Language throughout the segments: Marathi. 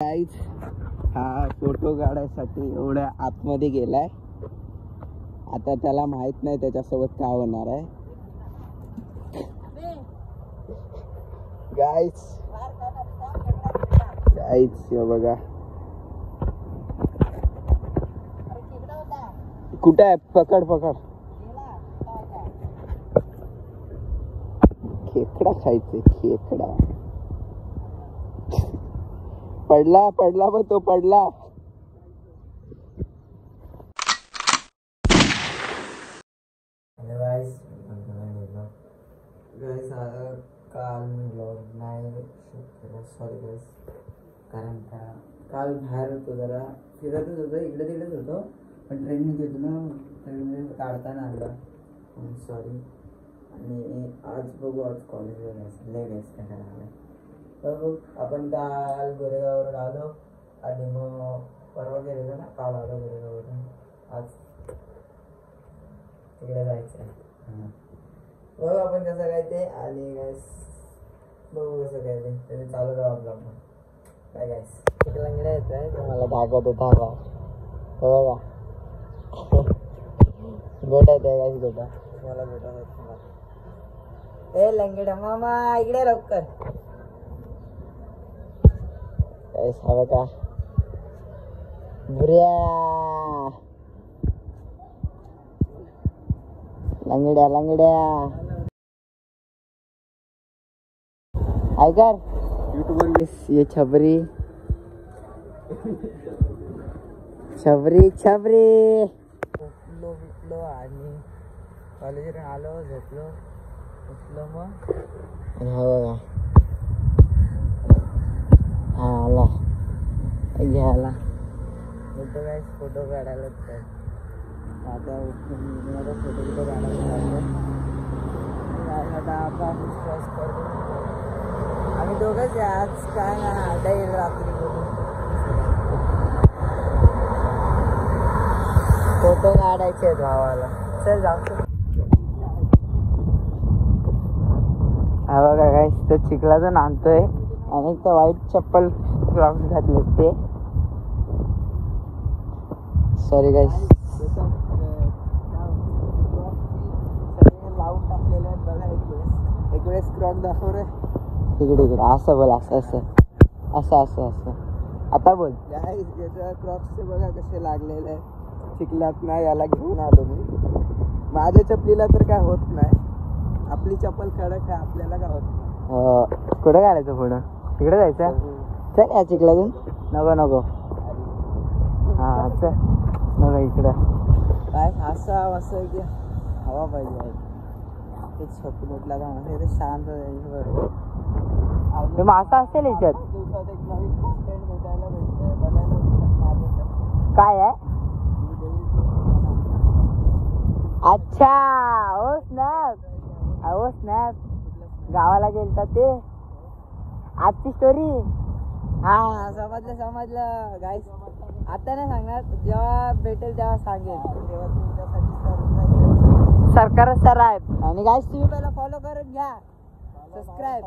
गाईज हा फोटो काढायसाठी एवढ्या आतमध्ये गेलाय. आता त्याला माहित नाही त्याच्यासोबत काय होणार आहे. गाईज हे बघा कुठे आहे. पकड खेकडा खायचे. खेकडा पडला पण तो पडला. काल नाही सॉरी गाईस, कारण काल बाहेर होतो, जरा फिरतच होतो, इकडे तिकडेच होतो, पण ट्रेनिंग घेतो ना, ट्रेनिंग काढताना आलं, सॉरी. आणि आज बघू, आज कॉलेजवर जायचं, लेट यायचं काय करायला. तर आपण काल गोरेगाववरून आलो आणि मग परवा गेलेलो ना, काल आलो गोरेगाववरून, आज तिकडे जायचं आहे. बघू आपण कसं काय ते, आणि गाईस बघू कसं काय ते, त्याने चालू राहा आपला काय गाईस. एक लंगड्या येत आहे तुम्हाला दाखवतो, थांबा. बघा गोटा येत आहे गाईस, गोटा तुम्हाला गोटा होत. ए लंगड्या मामा इकडे लवकर. गाईस हा बघा बुऱ्या लंगड्या ऐकर यूट्यूबर. ये छबरी उठलो आणि कॉलेजवरून आलो, झोपलो, उठलो, मग हा बघा हा आला घ्यायला. फोटो काय फोटो काढायला तर आता फोटो काढायला आता आपण क्रॉस करतो. आम्ही दोघंच आहे आज, काय ना आड्डा येईल रात्री बघून. फोटो काढायचे आहेत भावाला. चल जाऊ. हा बघा काय तर चिखलाचं नांदतोय आणि एक तर वाईट चप्पल क्रॉक्स घातले ते. सॉरी गाईस. लावून टाकलेले आहेत बघा. एक वेळेस क्रॉक दाखव रे. इकडे असं बोल, असं आता बोल. याच्या क्रॉक्सचे बघा कसे लागलेले आहे चिखलात ना. याला घेऊन आलो मी. माझ्या चपलीला तर काय होत नाही, आपली चप्पल कडक आहे, आपल्याला काय होत नाही. कुठं काढायचं पुढं, तिकडे जायचं. चल या चिखलातून. नको हा चल नको इकडं. काय असं की हवा पाहिजे. ते छपून उठला का म्हणजे शांत मासा असेल याच्यात. दिवसात एक नवीन स्टँड भेटायला काय आहे. अच्छा ओ स्नॅप गावाला गेलता ते आजची स्टोरी. हा समजलं गाईस. आता नाही सांगणार, जेव्हा भेटेल तेव्हा सांगेल. तेव्हा तुमच्यासाठी सरकार सर आहे. आणि गाईस तुम्ही पहिला फॉलो करून घ्या, सबस्क्राईब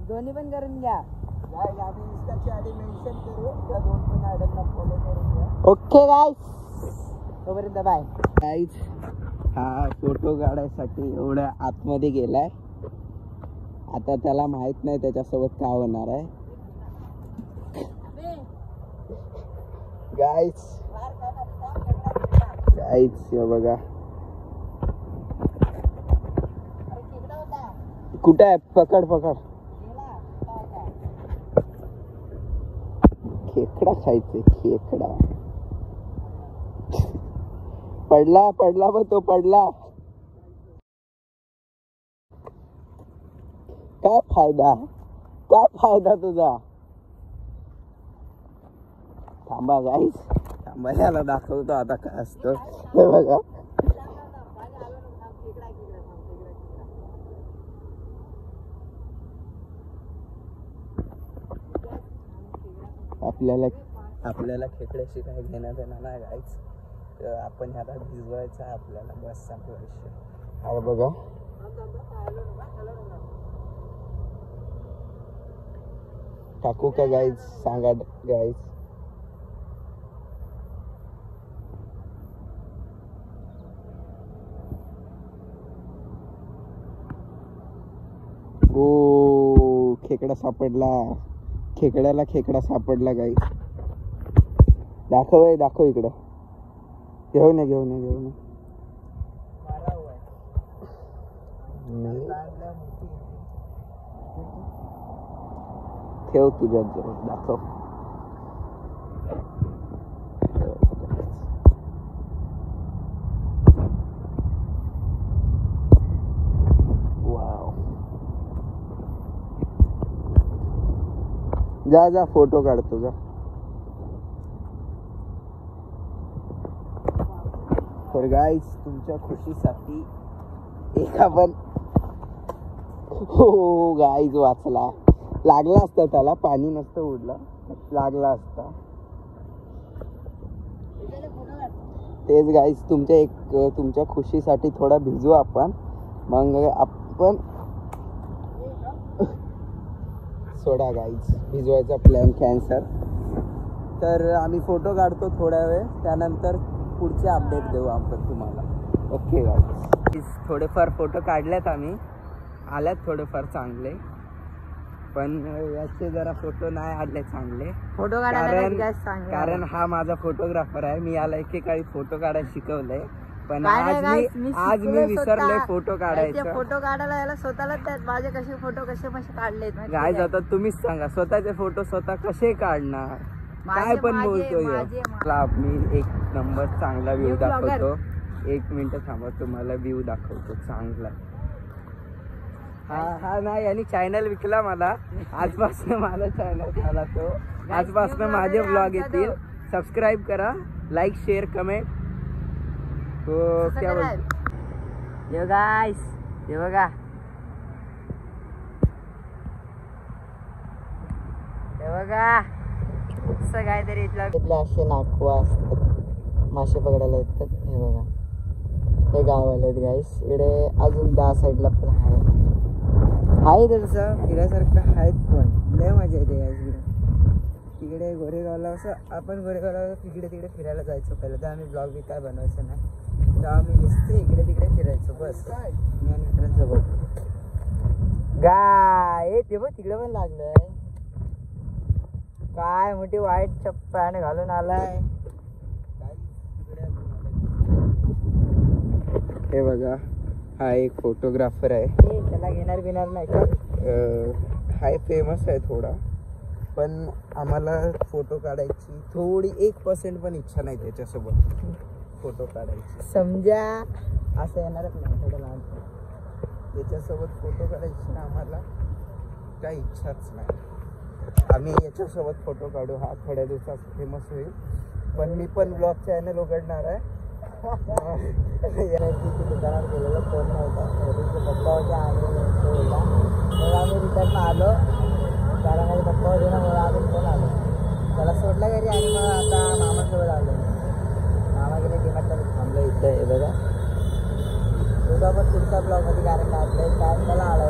दोन्ही पण करून घ्या. आम्ही इंस्टाची आयडी मेन्शन करू, त्या दोन पण आयडीला फॉलो करून घ्या. ओके गाईस, तोपर्यंत बाय. गाईस हा फोटो काढायसाठी एवढ्या आतमध्ये गेलाय. आता त्याला माहित नाही त्याच्यासोबत काय होणार आहे. गाईस हे बघा कुठे आहे. पकड खेकडा खायचे. खेकडा पडला पण तो पडला. काय फायदा तुझा. थांबा गाईस, थांबा याला दाखवतो आता काय असतं. हे बघा आपल्याला खेकड्याशी काही घेण्यात येणार नाही गाईस. तर आपण ह्याला भिजवायचं आहे आपल्याला, बस संपला विषय. अरे बघा टाकू का गाईज, सांगा गाईज. ओ खेकडा सापडला, खेकड्याला खेकडा सापडला गाईज. दाखव दाखव इकडं. घेऊन ये. ठेव तुझ्या जवळ, दाखव. वाव, जा फोटो काढतो जा. तर गाईज तुमच्या खुशीसाठी एक आपण, हो गाईज वाचला. लागला असता त्याला, पाणी नसतं उडलं, लागला असता. तेच गाईज तुमच्या खुशीसाठी थोडा भिजू आपण, मग आपण सोडा गाईज, भिजवायचा प्लॅन कॅन्सल. तर आम्ही फोटो काढतो थोड्या वेळ, त्यानंतर पुढचे अपडेट देऊ आपण तुम्हाला. ओके गाईज, थोडेफार फोटो काढलेत आम्ही, आल्यात थोडेफार चांगले, पण याचे जरा फोटो नाही आले चांगले. फोटो कारण हा माझा फोटोग्राफर आहे. मी याला एकेकाळी फोटो काढायला शिकवलंय, पण आज मी विसरले फोटो काढायचं. फोटो काढायला याला स्वतःला माझे कसे फोटो कसे काढले गाईज. आता तुम्हीच सांगा, स्वतःचे फोटो स्वतः कसे काढणार? काय पण बोलतोय. मी एक नंबर चांगला व्ह्यू दाखवतो. 1 मिनिट थांबा, तुम्हाला व्ह्यू दाखवतो चांगला. हा नाही, आणि चॅनल विकला मला. आजपासून माझा चॅनल झाला तो. आजपासून माझे ब्लॉग येतील. सबस्क्राईब करा, लाईक शेअर कमेंट. तो क्या बोलतो यो गाइस, हे बघा, हे बघा असं काहीतरी इथलं असे नाकवा असतात, मासे पकडायला येतात. हे बघा, हे गावाला आहेत गाईस. इकडे अजून 10 साईडला पण आहे तसं फिरायसारखं आहेत, पण लय मजा येते गाईस. तिकडे गोरेगावला असं आपण गोरेगावला तिकडे फिरायला जायचो. पहिलं तर आम्ही ब्लॉग बी काय बनवायचं नाही, तेव्हा आम्ही नुसते इकडे तिकडे फिरायचो बस, मी आणि मित्रांसोबत. गाय ते बघ तिकडे पण लागलंय. काय मोठी वाईट चप्पल घालून आलाय. हे बघा, हा एक फोटोग्राफर आहे. त्याला घेणार बिणार नाही का? हाय फेमस आहे थोडा, पण आम्हाला फोटो काढायची थोडी 1% पण इच्छा नाही त्याच्यासोबत फोटो काढायची. समजा असं येणारच नाही. थोडं लहान त्याच्यासोबत फोटो काढायची ना आम्हाला काही इच्छाच नाही. आम्ही याच्यासोबत फोटो काढू, हा थोड्या दिवसात फेमस होईल. पण मी पण ब्लॉग चॅनल उघडणार आहे. दुकानात गेलेलो, फोन नव्हता, पप्पा होते आणि बोलला. मग आम्ही रिटर्न आलो, कारण माझे पप्पा होते ना, मला आम्ही रिटर्न आलो. त्याला सोडला घरी आणि मग आता मामासोबत आलो. मामा गेले डिमार्टला, थांबलो इथं. हे बघा, तुझा पण पुढचा ब्लॉगमध्ये कारण काय टाइम मला आला